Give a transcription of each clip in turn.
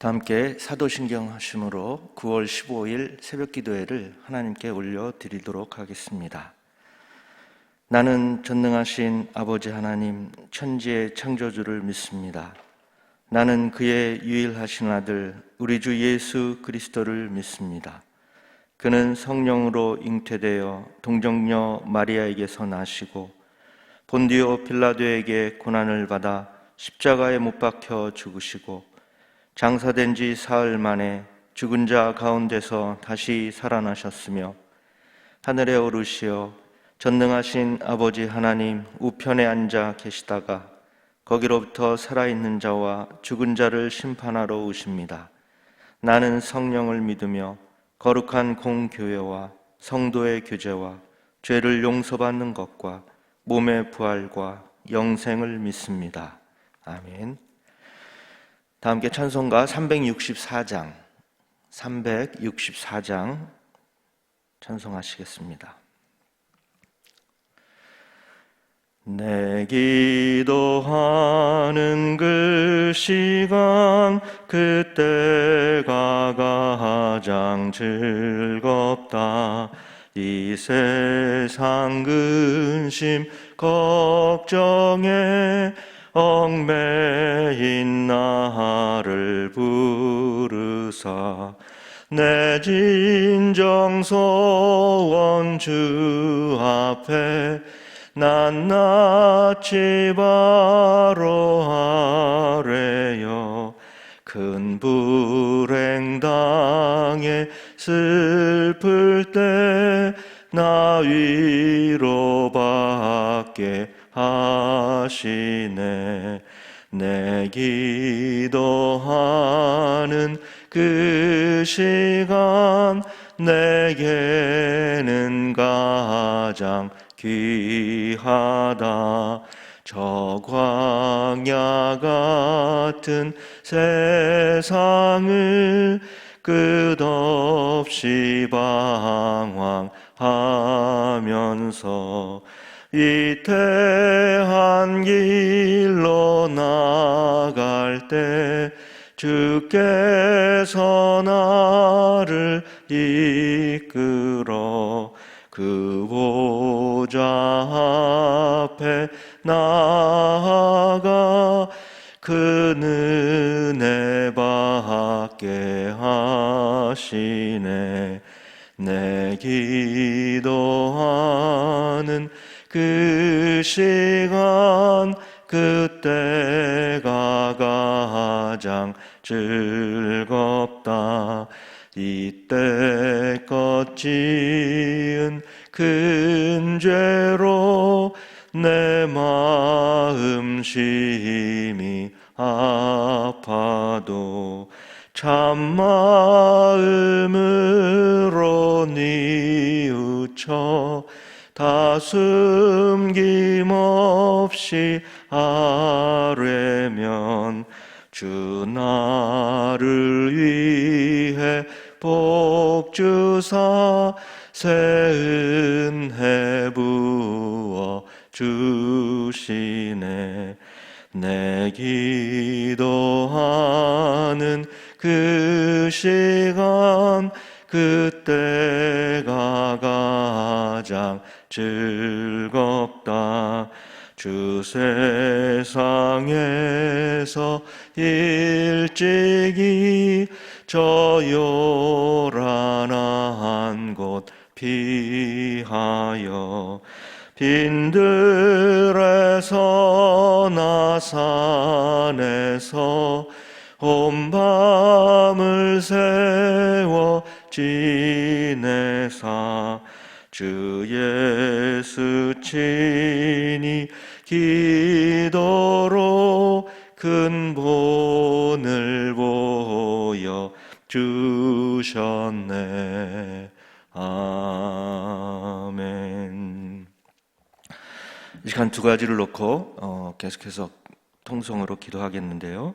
다 함께 사도신경 하심으로 9월 15일 새벽기도회를 하나님께 올려드리도록 하겠습니다. 나는 전능하신 아버지 하나님 천지의 창조주를 믿습니다. 나는 그의 유일하신 아들 우리 주 예수 그리스도를 믿습니다. 그는 성령으로 잉태되어 동정녀 마리아에게서 나시고 본디오 빌라도에게 고난을 받아 십자가에 못 박혀 죽으시고 장사된 지 사흘 만에 죽은 자 가운데서 다시 살아나셨으며 하늘에 오르시어 전능하신 아버지 하나님 우편에 앉아 계시다가 거기로부터 살아있는 자와 죽은 자를 심판하러 오십니다. 나는 성령을 믿으며 거룩한 공교회와 성도의 교제와 죄를 용서받는 것과 몸의 부활과 영생을 믿습니다. 아멘. 다 함께 찬송가 364장 찬송하시겠습니다. 내 기도하는 그 시간 그때가 가장 즐겁다. 이 세상 근심 걱정에 얽매인 나를 부르사 내 진정 소원 주 앞에 낱낱이 바로 하래요. 큰 불행 당해 슬플 때 나 위로받게 하시네. 내 기도하는 그 시간 내게는 가장 귀하다. 저 광야 같은 세상을 끝없이 방황하면서 위태한 길로 나갈 때 주께서 나를 이끌어 그 보좌 앞에 나아가 그 은혜 받게 하시네. 내 기도하는 그 시간 그때가 가장 즐겁다. 이때껏 지은 큰 죄로 내 마음 심히 아파도 참마음으로 뉘우쳐 다 숨김없이 아뢰면 주 나를 위해 복 주사 새 은혜 부어 주시네. 내 기도하는 그 시간 그때가 가장 즐겁다. 주 세상에서 일찍이 저 요란한 곳 피하여 빈들에서 나 산에서 온 밤을 세워 지내사 주 예수 친히 기도로 큰 본을 보여 주셨네. 아멘. 이 시간 두 가지를 놓고 계속해서 통성으로 기도하겠는데요.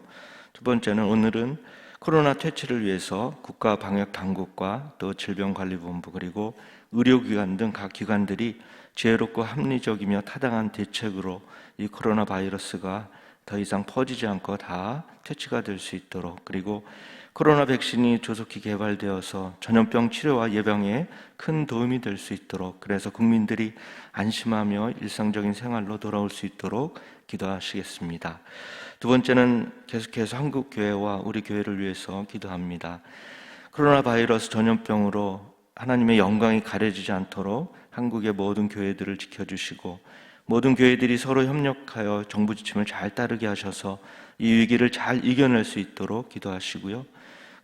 첫 번째는 오늘은 코로나 퇴치를 위해서 국가방역당국과 또 질병관리본부 그리고 의료기관 등 각 기관들이 지혜롭고 합리적이며 타당한 대책으로 이 코로나 바이러스가 더 이상 퍼지지 않고 다 퇴치가 될 수 있도록, 그리고 코로나 백신이 조속히 개발되어서 전염병 치료와 예방에 큰 도움이 될 수 있도록, 그래서 국민들이 안심하며 일상적인 생활로 돌아올 수 있도록 기도하시겠습니다. 두 번째는 계속해서 한국 교회와 우리 교회를 위해서 기도합니다. 코로나 바이러스 전염병으로 하나님의 영광이 가려지지 않도록 한국의 모든 교회들을 지켜주시고, 모든 교회들이 서로 협력하여 정부 지침을 잘 따르게 하셔서 이 위기를 잘 이겨낼 수 있도록 기도하시고요.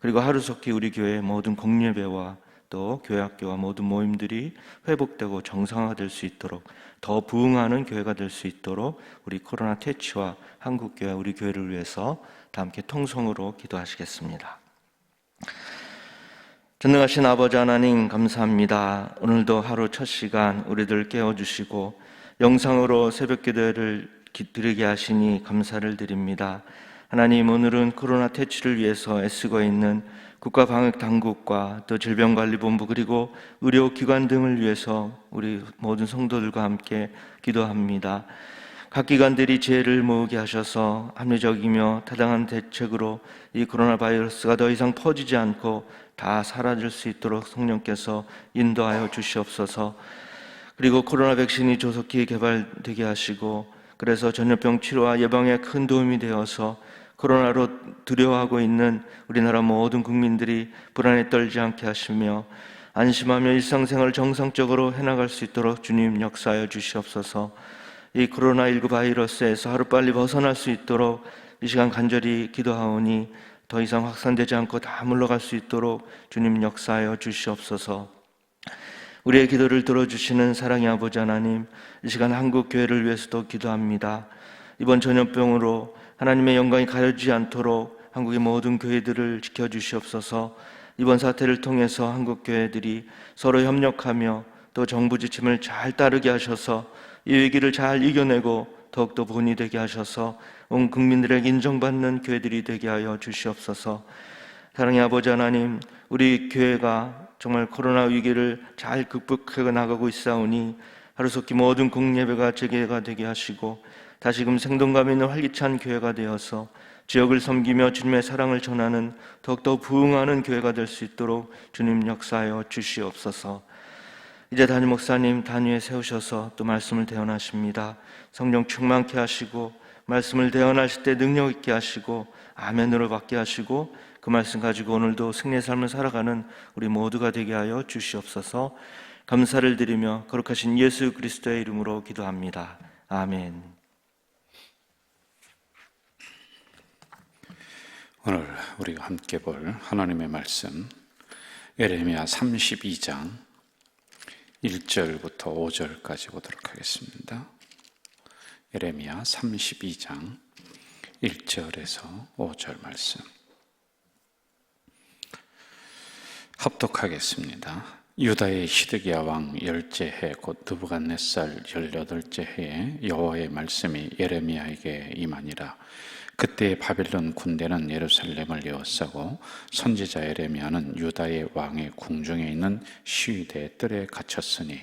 그리고 하루속히 우리 교회의 모든 공예배와 또 교회학교와 모든 모임들이 회복되고 정상화될 수 있도록, 더 부흥하는 교회가 될 수 있도록 우리 코로나 퇴치와 한국교회, 우리 교회를 위해서 다 함께 통성으로 기도하시겠습니다. 전능하신 아버지 하나님, 감사합니다. 오늘도 하루 첫 시간 우리들 깨워주시고 영상으로 새벽 기도를 드리게 하시니 감사를 드립니다. 하나님, 오늘은 코로나 퇴치를 위해서 애쓰고 있는 국가방역당국과 또 질병관리본부 그리고 의료기관 등을 위해서 우리 모든 성도들과 함께 기도합니다. 각 기관들이 지혜를 모으게 하셔서 합리적이며 타당한 대책으로 이 코로나 바이러스가 더 이상 퍼지지 않고 다 사라질 수 있도록 성령께서 인도하여 주시옵소서. 그리고 코로나 백신이 조속히 개발되게 하시고, 그래서 전염병 치료와 예방에 큰 도움이 되어서 코로나로 두려워하고 있는 우리나라 모든 국민들이 불안에 떨지 않게 하시며 안심하며 일상생활을 정상적으로 해나갈 수 있도록 주님 역사하여 주시옵소서. 이 코로나19 바이러스에서 하루빨리 벗어날 수 있도록 이 시간 간절히 기도하오니 더 이상 확산되지 않고 다 물러갈 수 있도록 주님 역사하여 주시옵소서. 우리의 기도를 들어주시는 사랑의 아버지 하나님, 이 시간 한국 교회를 위해서도 기도합니다. 이번 전염병으로 하나님의 영광이 가려지지 않도록 한국의 모든 교회들을 지켜주시옵소서. 이번 사태를 통해서 한국 교회들이 서로 협력하며 또 정부 지침을 잘 따르게 하셔서 이 위기를 잘 이겨내고 더욱더 본이 되게 하셔서 온 국민들에게 인정받는 교회들이 되게 하여 주시옵소서. 사랑의 아버지 하나님, 우리 교회가 정말 코로나 위기를 잘 극복해 나가고 있사오니 하루속히 모든 공예배가 재개가 되게 하시고 다시금 생동감 있는 활기찬 교회가 되어서 지역을 섬기며 주님의 사랑을 전하는 더욱더 부흥하는 교회가 될 수 있도록 주님 역사하여 주시옵소서. 이제 담임 목사님 단위에 세우셔서 또 말씀을 대언하십니다. 성령 충만케 하시고 말씀을 대언하실 때 능력 있게 하시고 아멘으로 받게 하시고 그 말씀 가지고 오늘도 승리의 삶을 살아가는 우리 모두가 되게 하여 주시옵소서. 감사를 드리며 거룩하신 예수 그리스도의 이름으로 기도합니다. 아멘. 오늘 우리가 함께 볼 하나님의 말씀, 예레미야 32장 1절부터 5절까지 보도록 하겠습니다. 예레미야 32장 1절에서 5절 말씀 합독하겠습니다. 유다의 시드기야 왕 10째 해 곧 느부갓네살 18째 해에 여호와의 말씀이 예레미야에게 임하니라. 그때 바빌론 군대는 예루살렘을 에워싸고 선지자 예레미야는 유다의 왕의 궁중에 있는 시위대 뜰에 갇혔으니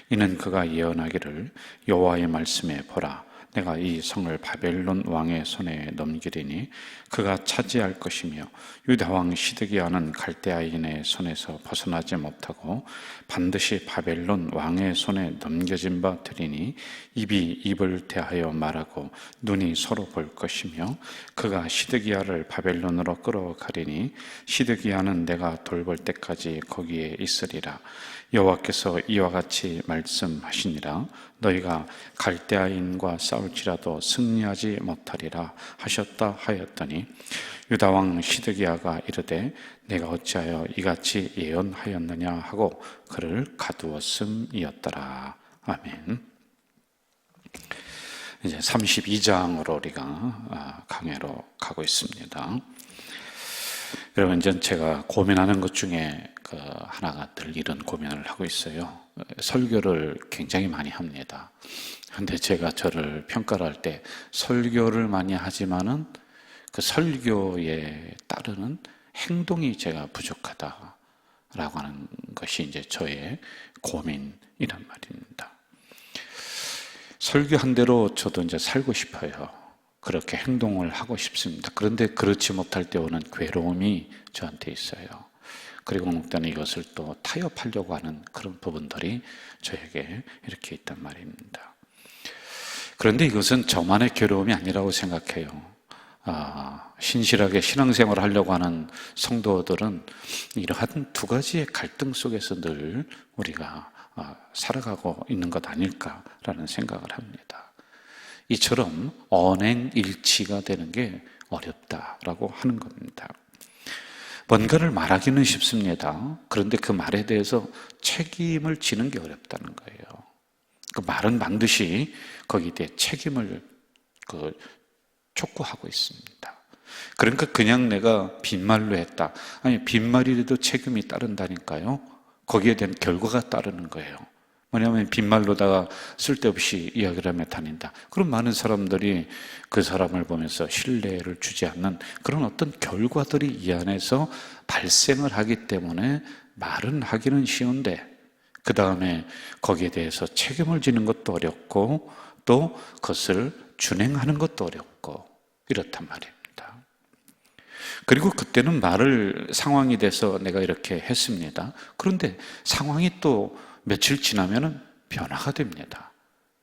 이는 그가 예언하기를 여호와의 말씀에 보라, 내가 이 성을 바벨론 왕의 손에 넘기리니 그가 차지할 것이며 유다 왕 시드기야는 갈대아인의 손에서 벗어나지 못하고 반드시 바벨론 왕의 손에 넘겨진 바 되리니 입이 입을 대하여 말하고 눈이 서로 볼 것이며 그가 시드기야를 바벨론으로 끌어가리니 시드기야는 내가 돌볼 때까지 거기에 있으리라. 여호와께서 이와 같이 말씀하시니라. 너희가 갈대아인과 싸울지라도 승리하지 못하리라 하셨다 하였더니 유다 왕 시드기야가 이르되 내가 어찌하여 이같이 예언하였느냐 하고 그를 가두었음이었더라. 아멘. 이제 32장으로 우리가 강해로 가고 있습니다. 여러분, 전 제가 고민하는 것 중에 하나가 늘 이런 고민을 하고 있어요. 설교를 굉장히 많이 합니다. 근데 제가 저를 평가를 할 때 설교를 많이 하지만은 그 설교에 따르는 행동이 제가 부족하다라고 하는 것이 이제 저의 고민이란 말입니다. 설교한 대로 저도 이제 살고 싶어요. 그렇게 행동을 하고 싶습니다. 그런데 그렇지 못할 때 오는 괴로움이 저한테 있어요. 그리고 어느 때는 이것을 또 타협하려고 하는 그런 부분들이 저에게 이렇게 있단 말입니다. 그런데 이것은 저만의 괴로움이 아니라고 생각해요. 신실하게 신앙생활을 하려고 하는 성도들은 이러한 두 가지의 갈등 속에서 늘 우리가 살아가고 있는 것 아닐까라는 생각을 합니다. 이처럼 언행일치가 되는 게 어렵다라고 하는 겁니다. 뭔가를 말하기는 쉽습니다. 그런데 그 말에 대해서 책임을 지는 게 어렵다는 거예요. 그 말은 반드시 거기에 대해 책임을 촉구하고 있습니다. 그러니까 그냥 내가 빈말로 했다. 아니, 빈말이라도 책임이 따른다니까요. 거기에 대한 결과가 따르는 거예요. 뭐냐면 빈말로다가 쓸데없이 이야기를 하며 다닌다. 그럼 많은 사람들이 그 사람을 보면서 신뢰를 주지 않는 그런 어떤 결과들이 이 안에서 발생을 하기 때문에 말은 하기는 쉬운데 그 다음에 거기에 대해서 책임을 지는 것도 어렵고 또 그것을 준행하는 것도 어렵고 이렇단 말입니다. 그리고 그때는 말을 상황이 돼서 내가 이렇게 했습니다. 그런데 상황이 또 며칠 지나면 변화가 됩니다.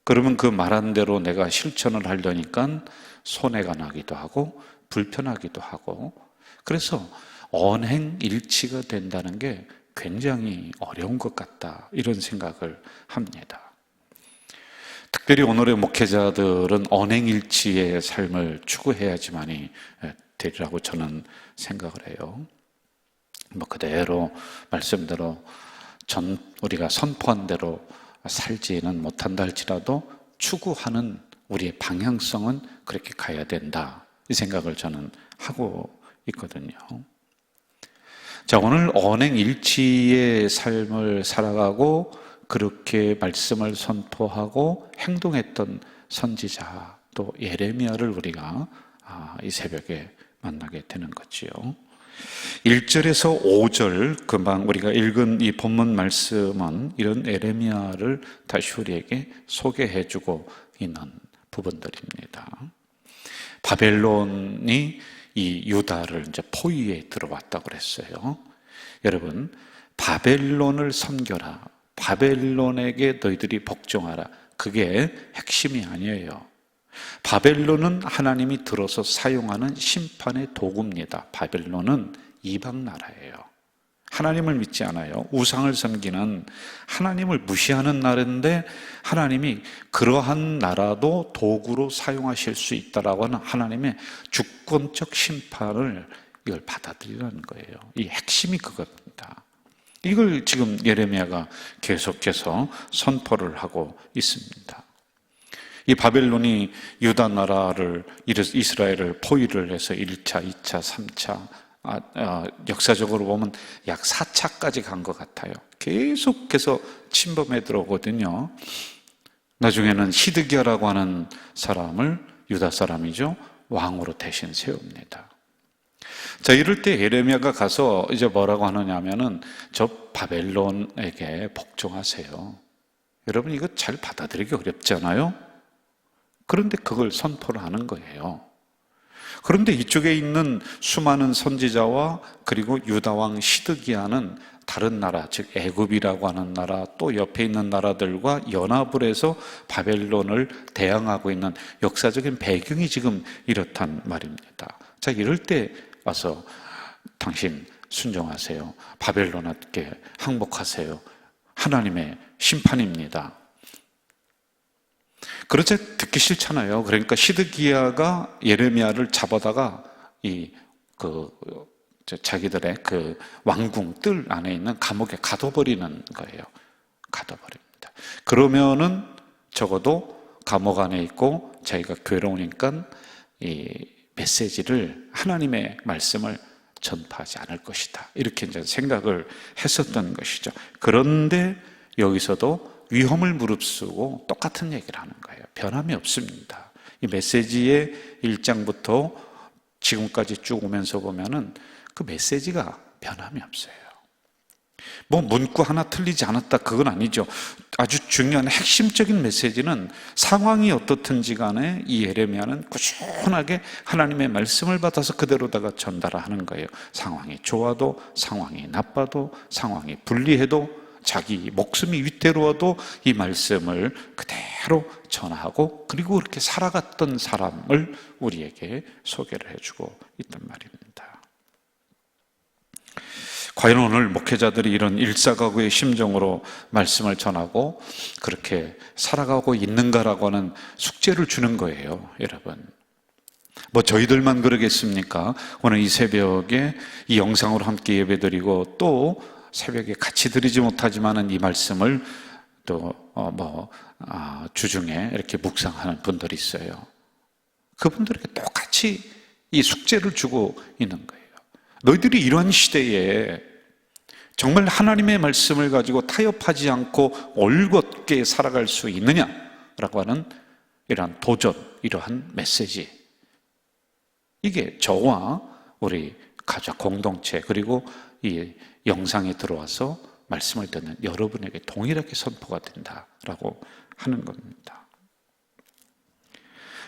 그러면 그 말한 대로 내가 실천을 하려니까 손해가 나기도 하고 불편하기도 하고 그래서 언행일치가 된다는 게 굉장히 어려운 것 같다 이런 생각을 합니다. 특별히 오늘의 목회자들은 언행일치의 삶을 추구해야지만이 되리라고 저는 생각을 해요. 그대로 말씀대로 우리가 선포한 대로 살지는 못한다 할지라도 추구하는 우리의 방향성은 그렇게 가야 된다 이 생각을 저는 하고 있거든요. 자, 오늘 언행일치의 삶을 살아가고 그렇게 말씀을 선포하고 행동했던 선지자 또 예레미야를 우리가 이 새벽에 만나게 되는 거지요. 1절에서 5절 금방 우리가 읽은 이 본문 말씀은 이런 예레미야를 다시 우리에게 소개해주고 있는 부분들입니다. 바벨론이 이 유다를 이제 포위에 들어왔다고 그랬어요. 여러분, 바벨론을 섬겨라. 바벨론에게 너희들이 복종하라. 그게 핵심이 아니에요. 바벨론은 하나님이 들어서 사용하는 심판의 도구입니다. 바벨론은 이방 나라예요. 하나님을 믿지 않아요. 우상을 섬기는 하나님을 무시하는 나라인데 하나님이 그러한 나라도 도구로 사용하실 수 있다라고 하는 하나님의 주권적 심판을 이걸 받아들이라는 거예요. 이 핵심이 그겁니다. 이걸 지금 예레미야가 계속해서 선포를 하고 있습니다. 이 바벨론이 유다 나라를 이스라엘을 포위를 해서 1차, 2차, 3차 역사적으로 보면 약 4차까지 간 것 같아요. 계속해서 침범해 들어오거든요. 나중에는 시드기야라고 하는 사람을 유다 사람이죠. 왕으로 대신 세웁니다. 자, 이럴 때 예레미야가 가서 이제 뭐라고 하느냐면은 저 바벨론에게 복종하세요. 여러분 이거 잘 받아들이기 어렵잖아요. 그런데 그걸 선포를 하는 거예요. 그런데 이쪽에 있는 수많은 선지자와 그리고 유다 왕 시드기야는 다른 나라, 즉 애굽이라고 하는 나라 또 옆에 있는 나라들과 연합을 해서 바벨론을 대항하고 있는 역사적인 배경이 지금 이렇단 말입니다. 자, 이럴 때 와서 당신 순종하세요. 바벨론에게 항복하세요. 하나님의 심판입니다. 그렇지 듣기 싫잖아요. 그러니까 시드기야가 예레미야를 잡아다가 자기들의 그 왕궁 뜰 안에 있는 감옥에 가둬버리는 거예요. 가둬버립니다. 그러면은 적어도 감옥 안에 있고 자기가 괴로우니까 이 메시지를 하나님의 말씀을 전파하지 않을 것이다. 이렇게 이제 생각을 했었던 것이죠. 그런데 여기서도 위험을 무릅쓰고 똑같은 얘기를 하는 거예요. 변함이 없습니다. 이 메시지의 1장부터 지금까지 쭉 오면서 보면은 그 메시지가 변함이 없어요. 뭐 문구 하나 틀리지 않았다 그건 아니죠. 아주 중요한 핵심적인 메시지는 상황이 어떻든지 간에 이 예레미야는 꾸준하게 하나님의 말씀을 받아서 그대로다가 전달하는 거예요. 상황이 좋아도 상황이 나빠도 상황이 불리해도 자기 목숨이 위태로워도 이 말씀을 그대로 전하고 그리고 그렇게 살아갔던 사람을 우리에게 소개를 해주고 있단 말입니다. 과연 오늘 목회자들이 이런 일사각오의 심정으로 말씀을 전하고 그렇게 살아가고 있는가라고 하는 숙제를 주는 거예요, 여러분. 뭐 저희들만 그러겠습니까? 오늘 이 새벽에 이 영상으로 함께 예배드리고 또 새벽에 같이 드리지 못하지만은 이 말씀을 또 주중에 이렇게 묵상하는 분들이 있어요. 그분들에게 똑같이 이 숙제를 주고 있는 거예요. 너희들이 이런 시대에 정말 하나님의 말씀을 가지고 타협하지 않고 올곧게 살아갈 수 있느냐라고 하는 이러한 도전, 이러한 메시지. 이게 저와 우리 가족 공동체 그리고 이 영상에 들어와서 말씀을 듣는 여러분에게 동일하게 선포가 된다라고 하는 겁니다.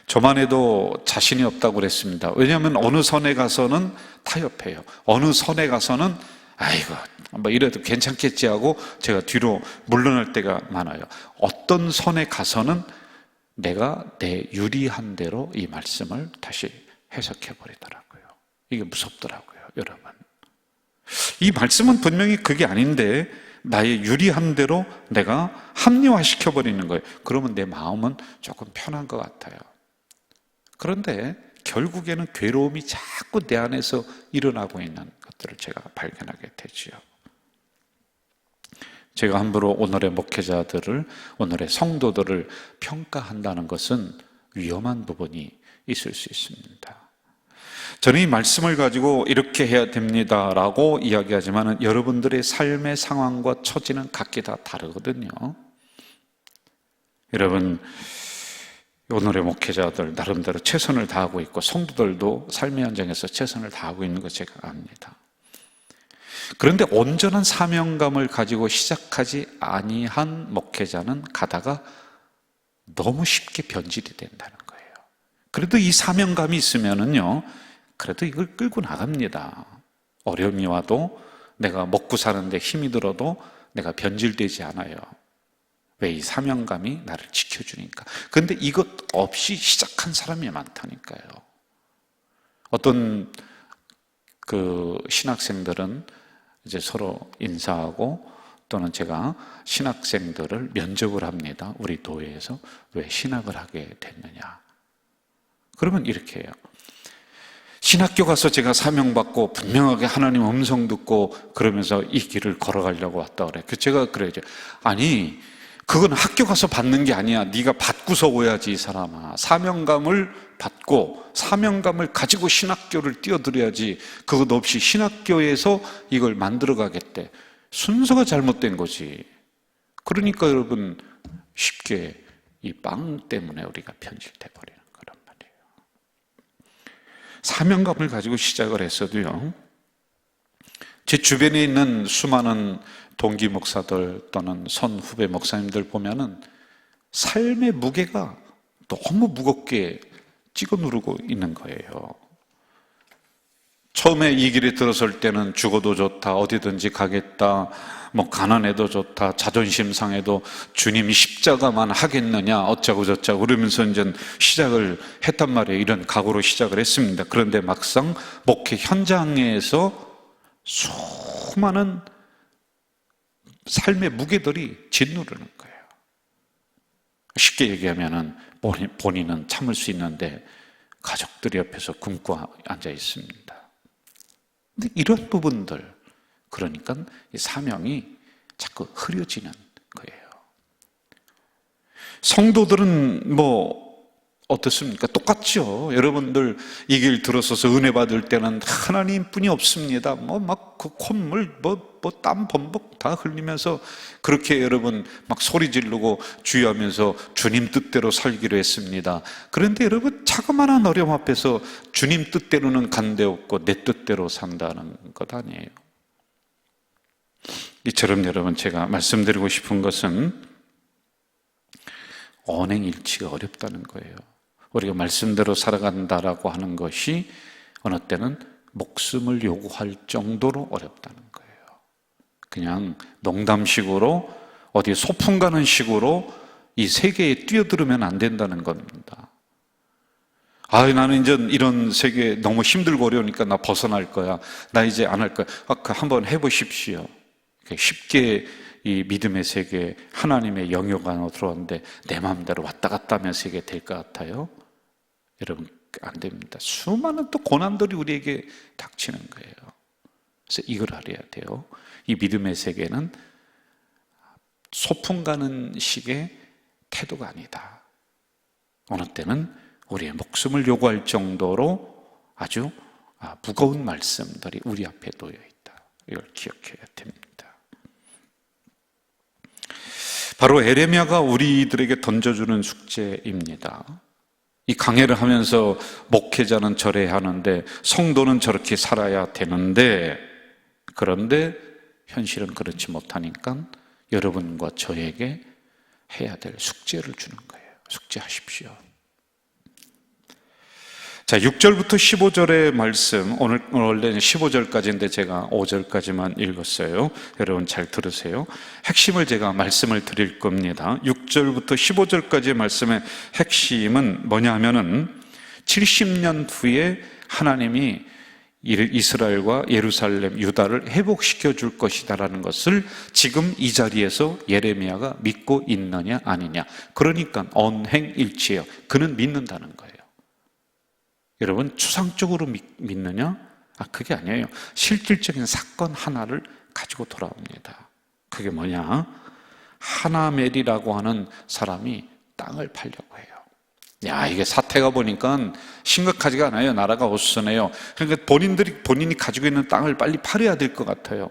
저만 해도 자신이 없다고 그랬습니다. 왜냐하면 어느 선에 가서는 타협해요. 어느 선에 가서는 아이고 뭐 이래도 괜찮겠지 하고 제가 뒤로 물러날 때가 많아요. 어떤 선에 가서는 내가 내 유리한 대로 이 말씀을 다시 해석해 버리더라고요. 이게 무섭더라고요, 여러분. 이 말씀은 분명히 그게 아닌데 나의 유리한 대로 내가 합리화시켜 버리는 거예요. 그러면 내 마음은 조금 편한 것 같아요. 그런데 결국에는 괴로움이 자꾸 내 안에서 일어나고 있는 것들을 제가 발견하게 되지요. 제가 함부로 오늘의 목회자들을, 오늘의 성도들을 평가한다는 것은 위험한 부분이 있을 수 있습니다. 저는 이 말씀을 가지고 이렇게 해야 됩니다라고 이야기하지만 여러분들의 삶의 상황과 처지는 각기 다 다르거든요. 여러분, 오늘의 목회자들 나름대로 최선을 다하고 있고 성도들도 삶의 현장에서 최선을 다하고 있는 것 제가 압니다. 그런데 온전한 사명감을 가지고 시작하지 아니한 목회자는 가다가 너무 쉽게 변질이 된다는 거예요. 그래도 이 사명감이 있으면은요, 그래도 이걸 끌고 나갑니다. 어려움이 와도 내가 먹고 사는데 힘이 들어도 내가 변질되지 않아요. 왜? 이 사명감이 나를 지켜주니까. 그런데 이것 없이 시작한 사람이 많다니까요. 어떤 그 신학생들은 이제 서로 인사하고 또는 제가 신학생들을 면접을 합니다. 우리 교회에서 왜 신학을 하게 됐느냐. 그러면 이렇게 해요. 신학교 가서 제가 사명받고 분명하게 하나님 음성 듣고 그러면서 이 길을 걸어가려고 왔다 그래. 제가 그래야죠. 아니, 그건 학교 가서 받는 게 아니야. 네가 받고서 오야지, 이 사람아. 사명감을 받고 사명감을 가지고 신학교를 뛰어들어야지. 그것 없이 신학교에서 이걸 만들어가겠대. 순서가 잘못된 거지. 그러니까 여러분 쉽게 이 빵 때문에 우리가 편질돼 버리는 거란 말이에요. 사명감을 가지고 시작을 했어도요, 제 주변에 있는 수많은 동기 목사들 또는 선후배 목사님들 보면은 삶의 무게가 너무 무겁게 찍어 누르고 있는 거예요. 처음에 이 길에 들어설 때는 죽어도 좋다, 어디든지 가겠다, 뭐 가난해도 좋다, 자존심 상해도 주님이 십자가만 하겠느냐, 어쩌고 저쩌고 그러면서 이제 시작을 했단 말이에요. 이런 각오로 시작을 했습니다. 그런데 막상 목회 현장에서 수많은 삶의 무게들이 짓누르는 거예요. 쉽게 얘기하면은 본인은 참을 수 있는데 가족들이 옆에서 굶고 앉아 있습니다. 근데 이런 부분들, 그러니까 이 사명이 자꾸 흐려지는 거예요. 성도들은 뭐 어떻습니까? 똑같죠. 여러분들 이 길 들어서서 은혜 받을 때는 하나님뿐이 없습니다. 막 그 콧물 땀 범벅 다 흘리면서 그렇게 여러분 막 소리 지르고 주의하면서 주님 뜻대로 살기로 했습니다. 그런데 여러분 자그마한 어려움 앞에서 주님 뜻대로는 간 데 없고 내 뜻대로 산다는 것 아니에요. 이처럼 여러분 제가 말씀드리고 싶은 것은 언행일치가 어렵다는 거예요. 우리가 말씀대로 살아간다라고 하는 것이 어느 때는 목숨을 요구할 정도로 어렵다는 거예요. 그냥 농담식으로 어디 소풍 가는 식으로 이 세계에 뛰어들으면 안 된다는 겁니다. 나는 이제 이런 세계 너무 힘들고 어려우니까 나 벗어날 거야. 나 이제 안 할 거야. 한번 해보십시오. 쉽게 이 믿음의 세계, 하나님의 영역 안으로 들어왔는데 내 마음대로 왔다 갔다 하면서 이게 될 것 같아요? 여러분 안 됩니다. 수많은 또 고난들이 우리에게 닥치는 거예요. 그래서 이걸 알아야 돼요. 이 믿음의 세계는 소풍 가는 식의 태도가 아니다. 어느 때는 우리의 목숨을 요구할 정도로 아주 무거운 말씀들이 우리 앞에 놓여 있다. 이걸 기억해야 됩니다. 바로 에레미야가 우리들에게 던져주는 숙제입니다. 이 강해를 하면서 목회자는 저래야 하는데 성도는 저렇게 살아야 되는데 그런데 현실은 그렇지 못하니까 여러분과 저에게 해야 될 숙제를 주는 거예요. 숙제하십시오. 자, 6절부터 15절의 말씀, 오늘 원래는 15절까지인데 제가 5절까지만 읽었어요. 여러분 잘 들으세요. 핵심을 제가 말씀을 드릴 겁니다. 6절부터 15절까지의 말씀의 핵심은 뭐냐 하면은 70년 후에 하나님이 이스라엘과 예루살렘, 유다를 회복시켜 줄 것이다라는 것을 지금 이 자리에서 예레미야가 믿고 있느냐 아니냐. 그러니까 언행일치예요. 그는 믿는다는 거예요. 여러분 추상적으로 믿느냐? 그게 아니에요. 실질적인 사건 하나를 가지고 돌아옵니다. 그게 뭐냐? 하나멜이라고 하는 사람이 땅을 팔려고 해요. 이게 사태가 보니까 심각하지가 않아요. 나라가 어수선해요. 그러니까 본인이 가지고 있는 땅을 빨리 팔아야 될 것 같아요.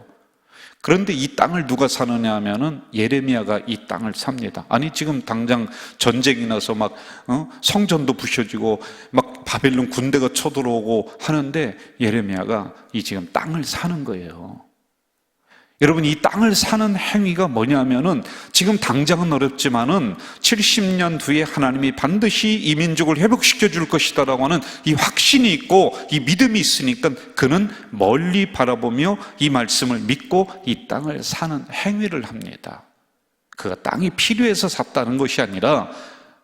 그런데 이 땅을 누가 사느냐 하면은 예레미야가 이 땅을 삽니다. 아니 지금 당장 전쟁이 나서 막 성전도 부셔지고 막 바벨론 군대가 쳐들어오고 하는데 예레미야가 이 지금 땅을 사는 거예요. 여러분 이 땅을 사는 행위가 뭐냐면은 지금 당장은 어렵지만은 70년 뒤에 하나님이 반드시 이 민족을 회복시켜 줄 것이다라고 하는 이 확신이 있고 이 믿음이 있으니까 그는 멀리 바라보며 이 말씀을 믿고 이 땅을 사는 행위를 합니다. 그가 땅이 필요해서 샀다는 것이 아니라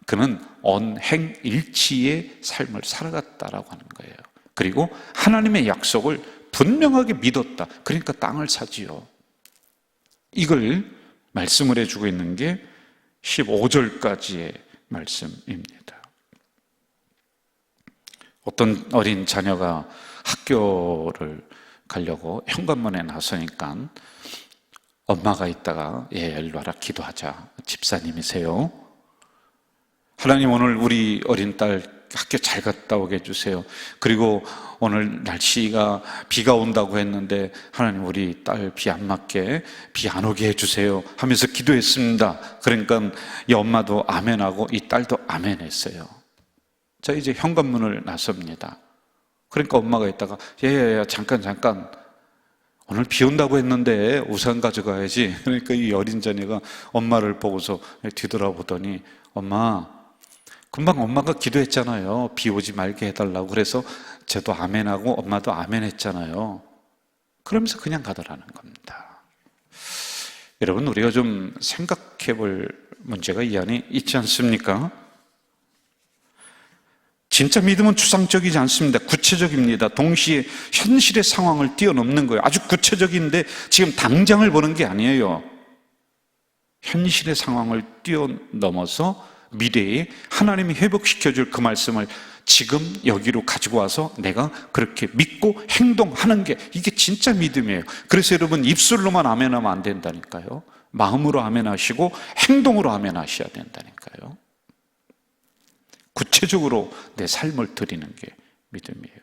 그는 언행일치의 삶을 살아갔다라고 하는 거예요. 그리고 하나님의 약속을 분명하게 믿었다. 그러니까 땅을 사지요. 이걸 말씀을 해주고 있는 게 15절까지의 말씀입니다. 어떤 어린 자녀가 학교를 가려고 현관문에 나서니까 엄마가 있다가 일로 와라 기도하자. 집사님이세요. 하나님 오늘 우리 어린 딸 학교 잘 갔다 오게 해주세요. 그리고 오늘 날씨가 비가 온다고 했는데 하나님 우리 딸 비 안 맞게 비 안 오게 해주세요 하면서 기도했습니다. 그러니까 이 엄마도 아멘하고 이 딸도 아멘했어요. 자 이제 현관문을 나섭니다. 그러니까 엄마가 있다가 잠깐 오늘 비 온다고 했는데 우산 가져가야지. 그러니까 이 어린 자녀가 엄마를 보고서 뒤돌아보더니 엄마 금방 엄마가 기도했잖아요. 비 오지 말게 해달라고. 그래서 저도 아멘하고 엄마도 아멘했잖아요. 그러면서 그냥 가더라는 겁니다. 여러분 우리가 좀 생각해 볼 문제가 이 안에 있지 않습니까? 진짜 믿음은 추상적이지 않습니다. 구체적입니다. 동시에 현실의 상황을 뛰어넘는 거예요. 아주 구체적인데 지금 당장을 보는 게 아니에요. 현실의 상황을 뛰어넘어서 미래에 하나님이 회복시켜줄 그 말씀을 지금 여기로 가지고 와서 내가 그렇게 믿고 행동하는 게 이게 진짜 믿음이에요. 그래서 여러분 입술로만 아멘하면 안 된다니까요. 마음으로 아멘하시고 행동으로 아멘하셔야 된다니까요. 구체적으로 내 삶을 드리는 게 믿음이에요.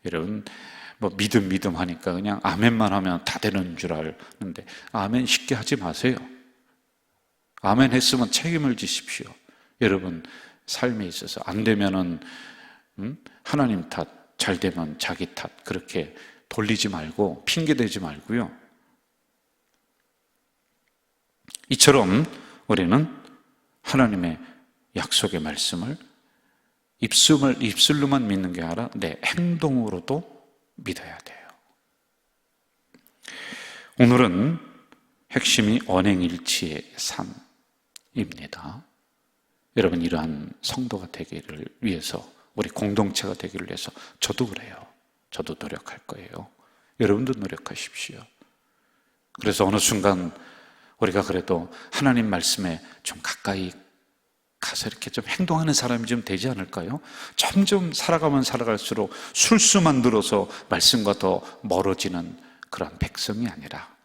여러분, 뭐 믿음 하니까 그냥 아멘만 하면 다 되는 줄 아는데 아멘 쉽게 하지 마세요. 아멘 했으면 책임을 지십시오. 여러분 삶에 있어서 안 되면은 하나님 탓, 잘 되면 자기 탓, 그렇게 돌리지 말고 핑계대지 말고요. 이처럼 우리는 하나님의 약속의 말씀을 입술로만 믿는 게 아니라 내 행동으로도 믿어야 돼요. 오늘은 핵심이 언행일치의 삶입니다. 여러분, 이러한 성도가 되기를 위해서, 우리 공동체가 되기를 위해서 저도 그래요. 저도 노력할 거예요. 여러분도 노력하십시오. 그래서 어느 순간 우리가 그래도 하나님 말씀에 좀 가까이 가서 이렇게 좀 행동하는 사람이 좀 되지 않을까요? 점점 살아가면 살아갈수록 술수만 들어서 말씀과 더 멀어지는 그런 백성이 아니라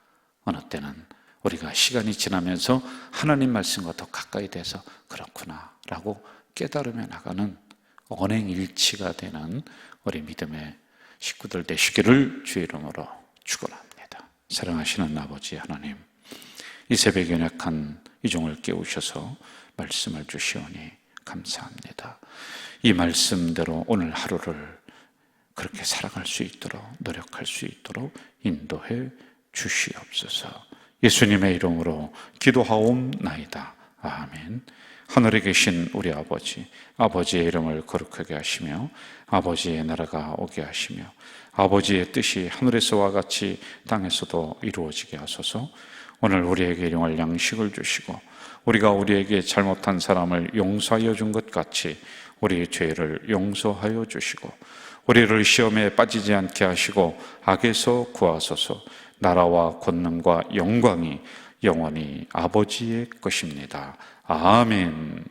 어느 때는 우리가 시간이 지나면서 하나님 말씀과 더 가까이 돼서 그렇구나 라고 깨달으며 나가는 언행일치가 되는 우리 믿음의 식구들 되시기를 주의 이름으로 축원합니다. 사랑하시는 아버지 하나님, 이 새벽에 연약한 이 종을 깨우셔서 말씀을 주시오니 감사합니다. 이 말씀대로 오늘 하루를 그렇게 살아갈 수 있도록, 노력할 수 있도록 인도해 주시옵소서. 예수님의 이름으로 기도하옵나이다. 아멘. 하늘에 계신 우리 아버지, 아버지의 이름을 거룩하게 하시며 아버지의 나라가 오게 하시며 아버지의 뜻이 하늘에서와 같이 땅에서도 이루어지게 하소서. 오늘 우리에게 일용할 양식을 주시고 우리가 우리에게 잘못한 사람을 용서하여 준 것 같이 우리의 죄를 용서하여 주시고 우리를 시험에 빠지지 않게 하시고 악에서 구하소서. 나라와 권능과 영광이 영원히 아버지의 것입니다. 아멘.